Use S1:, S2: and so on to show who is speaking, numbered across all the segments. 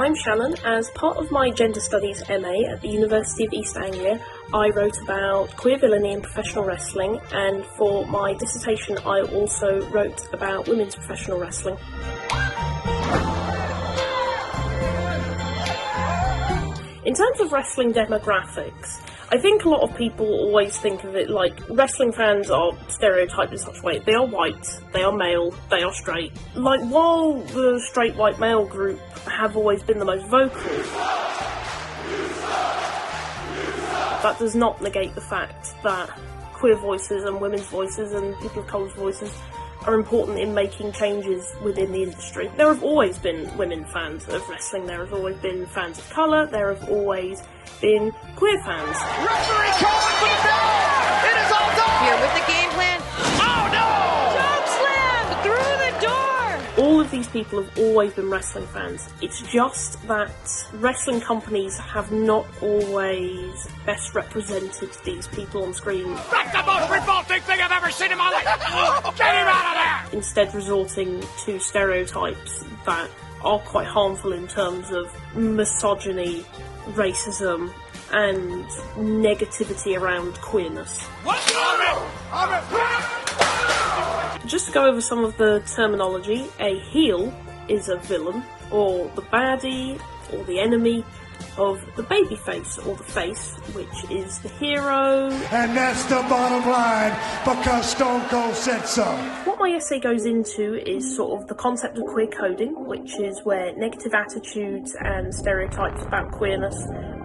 S1: I'm Shannon. As part of my Gender Studies MA at the University of East Anglia, I wrote about queer villainy in professional wrestling, and for my dissertation I also wrote about women's professional wrestling. In terms of wrestling demographics, I think a lot of people always think of it like wrestling fans are stereotyped in such a way. They are white, they are male, they are straight. Like, while the straight white male group have always been the most vocal, that does not negate the fact that queer voices and women's voices and people of colour's voices are important in making changes within the industry. There have always been women fans of wrestling, there have always been fans of colour, there have always been queer fans.
S2: Referee calling for the bell! It is all done!
S3: Here with the game plan.
S2: Oh no!
S3: Choke slam through the door!
S1: All of these people have always been wrestling fans. It's just that wrestling companies have not always best represented these people on screen.
S2: That's the most revolting thing I've ever seen in my life! Get him out of there!
S1: Instead resorting to stereotypes that are quite harmful in terms of misogyny, racism, and negativity around queerness. Just to go over some of the terminology, a heel is a villain, or the baddie, or the enemy of the babyface, or the face, which is the hero.
S4: And that's the bottom line, because Stone Cold said so.
S1: What my essay goes into is sort of the concept of queer coding, which is where negative attitudes and stereotypes about queerness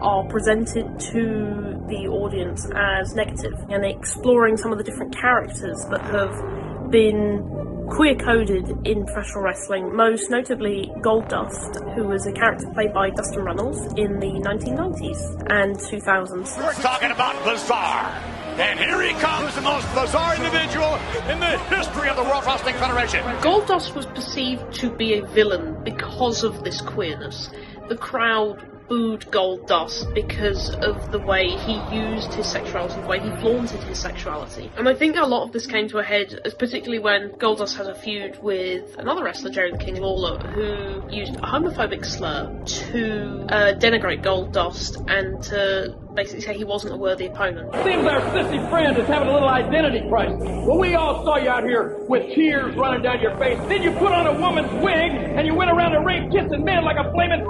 S1: are presented to the audience as negative, and exploring some of the different characters that have been queer-coded in professional wrestling, most notably Goldust, who was a character played by Dustin Runnels in the 1990s and 2000s.
S2: We're talking about bizarre. And here he comes, the most bizarre individual in the history of the World Wrestling Federation.
S1: Goldust was perceived to be a villain because of this queerness. The crowd booed Goldust because of the way he used his sexuality, the way he flaunted his sexuality. And I think a lot of this came to a head, particularly when Goldust had a feud with another wrestler, Jerry the King Lawler, who used a homophobic slur to denigrate Goldust and to basically say he wasn't a worthy opponent.
S5: Seems our sissy friend is having a little identity crisis. Well, we all saw you out here with tears running down your face. Then you put on a woman's wig and you went around the ring kissing men like a flaming.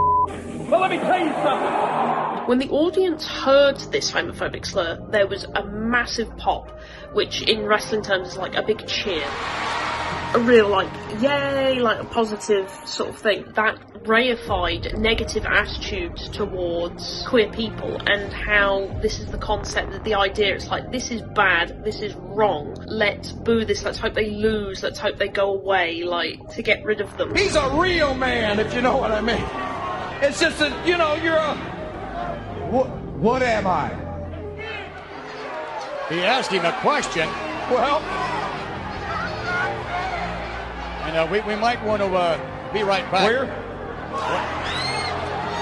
S5: Well, let me tell you something.
S1: When the audience heard this homophobic slur, there was a massive pop, which in wrestling terms is like a big cheer. A real, like, yay, like a positive sort of thing. That reified negative attitude towards queer people, and how this is the concept, the idea, it's like, this is bad, this is wrong, let's boo this, let's hope they lose, let's hope they go away, like, to get rid of them.
S5: He's a real man, if you know what I mean. It's just that, you know, you're a...
S4: What am I?
S2: He asked him a question.
S5: Well...
S2: And we might want to be right back.
S5: Where?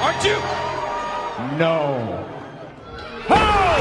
S5: Aren't you?
S4: No.
S5: Oh!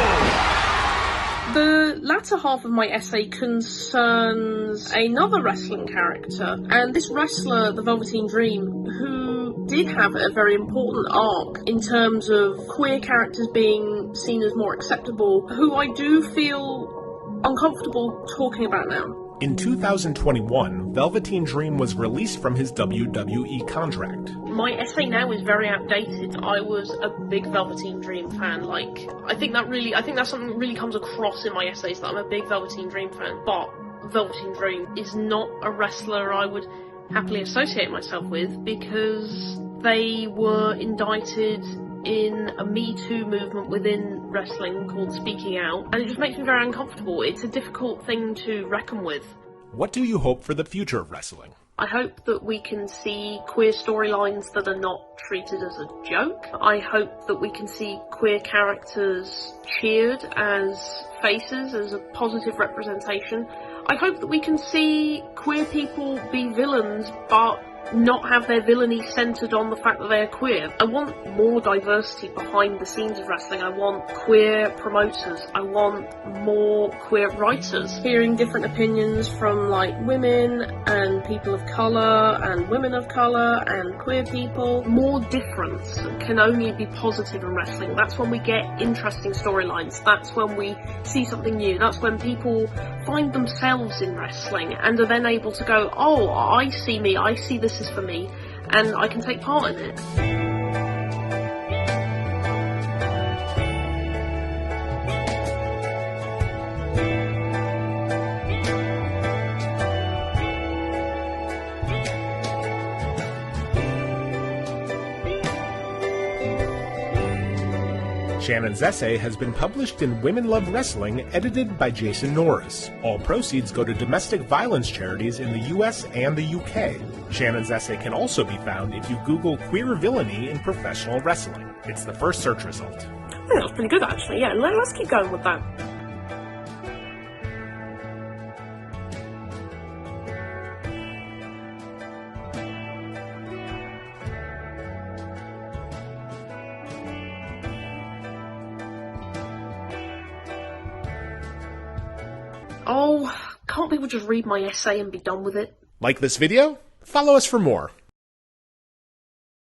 S1: The latter half of my essay concerns another wrestling character, and this wrestler, the Velveteen Dream, who did have a very important arc in terms of queer characters being seen as more acceptable, who I do feel uncomfortable talking about now.
S6: In 2021, Velveteen Dream was released from his WWE contract.
S1: My essay now is very outdated. I was a big Velveteen Dream fan. Like, I think that's something that really comes across in my essays, that I'm a big Velveteen Dream fan. But Velveteen Dream is not a wrestler I would happily associate myself with, because they were indicted in a Me Too movement within wrestling called Speaking Out, and it just makes me very uncomfortable. It's a difficult thing to reckon with.
S6: What do you hope for the future of wrestling?
S1: I hope that we can see queer storylines that are not treated as a joke. I hope that we can see queer characters cheered as faces, as a positive representation. I hope that we can see queer people be villains, but not have their villainy centred on the fact that they're queer. I want more diversity behind the scenes of wrestling. I want queer promoters. I want more queer writers. Hearing different opinions from like women and people of colour and women of colour and queer people. More difference can only be positive in wrestling. That's when we get interesting storylines. That's when we see something new. That's when people find themselves in wrestling and are then able to go, oh, I see me, I see this is for me, and I can take part in it.
S6: Shannon's essay has been published in Women Love Wrestling, edited by Jason Norris. All proceeds go to domestic violence charities in the US and the UK. Shannon's essay can also be found if you Google queer villainy in professional wrestling. It's the first search result.
S1: I think that was pretty good, actually. Yeah, let's keep going with that. Oh, can't people just read my essay and be done with it?
S6: Like this video? Follow us for more.